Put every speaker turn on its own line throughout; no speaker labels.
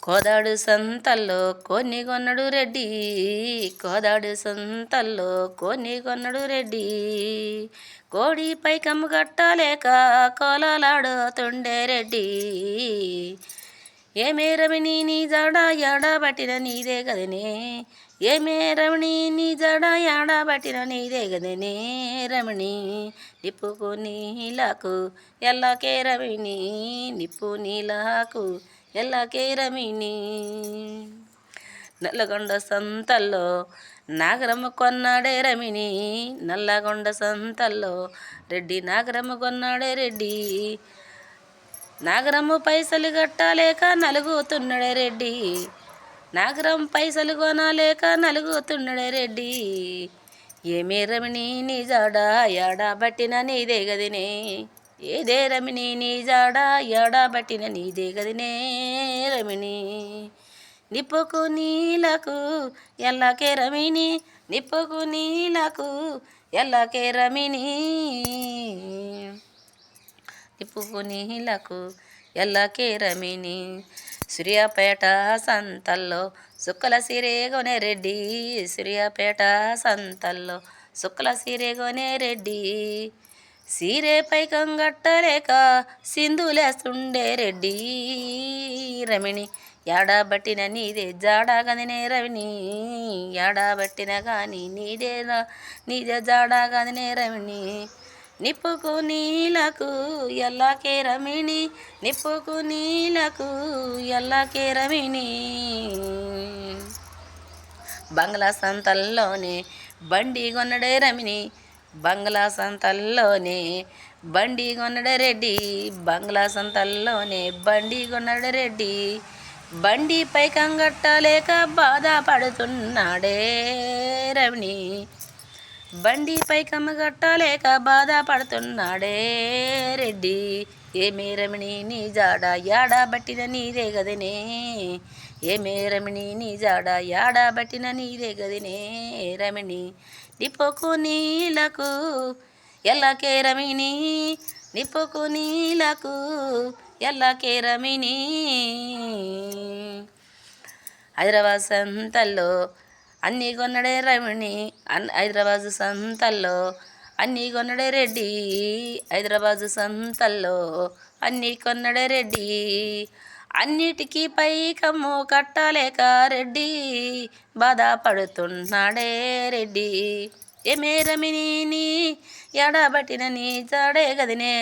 కోదాడు సంతల్లో కొన్ని కొన్నడు రెడ్డి, కోదాడు సంతల్లో కొన్ని కొన్నడు రెడ్డి. కోడి పైకమ్ము కట్టలేక కోలాలాడుతుండే రెడ్డి. ఏమే రమణి నీ జడ ఎడబట్టిన నీదే గదనే, ఏమే రమణి నీ జడ ఎడబట్టిన నీదే గదనే రమణి. నిప్పుకు నీలకు ఎల్లకే రమిణి, నిప్పు నీలకు ఎల్లకే రమిణి. నల్లగొండ సంతల్లో నాగరమ్మ కొన్నాడే రమిణి, నల్లగొండ సంతల్లో రెడ్డి నాగరమ్మ కొన్నాడే రెడ్డి. నాగరమ్మ పైసలు కట్టలేక నలుగుతున్నాడే రెడ్డి, నాగరం పైసలు కొనలేక నలుగుతున్నాడే రెడ్డి. ఏమే రమిణి నీ జాడ ఎడబట్టిన నీదే గదినే, ఏదే రమిణి నీ జాడ ఎడబట్టిన నీదే గదినే రమిణి. నిప్పుకు నీలకు ఎల్లకే రమిణి, నిప్పుకు నీలకు ఎల్లకే రమిణి. నిప్పుకు నీలకు ఎల్లకే రమిణి. సూర్యాపేట సంతల్లో సుక్కల సిరేగొనే రెడ్డి, సూర్యాపేట సంతల్లో సుక్కల సిరేగొనే రెడ్డి. సీరే పైకం గట్టలేక సింధులేస్తుండే రెడ్డి రమిణి. ఎడబట్టిన నీదే జాడాగదినే రమిణి, ఎడబట్టిన కానీ నీదే జాడాగదినే రమిణి. నిప్పుకు నీలకు ఎల్లకే రమిణి, నిప్పుకు నీలకు ఎల్లకే రమిణి. బంగ్లా సంతల్లోనే బండి కొన్నడే రమిణి, బంగ్లా సంతల్లోనే బండి కొన్నడే రెడ్డి, బంగ్లా సంతల్లోనే బండి కొన్నడే రెడ్డి. బండి పైకం కట్టలేక బాధపడుతున్నాడే రమిణి, బండి పైకమ్మ కట్టలేక బాధపడుతున్నాడే రెడ్డి. ఏమే రమిణి నీ జాడ ఎడబట్టిన నీదే గదినే, ఏమే రమిణి నీ జాడ ఎడబట్టిన నీదే గదినే రమిణి. నిప్పుకు నీలకు ఎల్లకే రమిణి, నిప్పుకు నీలకు ఎల్లకే రమిణి. హైదరాబాద్ సంతల్లో అన్నీ కొన్నడే రమిణి, హైదరాబాదు సంతల్లో అన్నీ కొన్నడే రెడ్డి, హైదరాబాదు సంతల్లో అన్నీ కొన్నడే రెడ్డి. అన్నిటికీ పైకమ్ము కట్టలేక రెడ్డి బాధపడుతున్నాడే రెడ్డి. ఏమే రమిణి నీ ఎడబట్టిన నీ జాడే గదినే,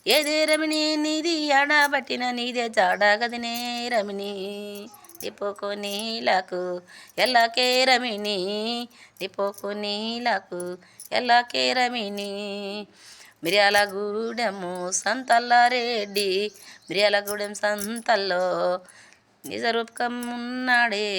ఏదే రమిణి నీది ఎడబట్టిన నీదే జాడా గదినే రమిణి. నిప్పుకు నీలకు ఎల్లకే రమిణి, నిప్పుకు నీలకు ఎల్లకే రమిణి. మిర్యాలగూడెము సంతల్ల రెడ్డి, మిర్యాలగూడెం సంతల్లో నిజరూపకం ఉన్నాడే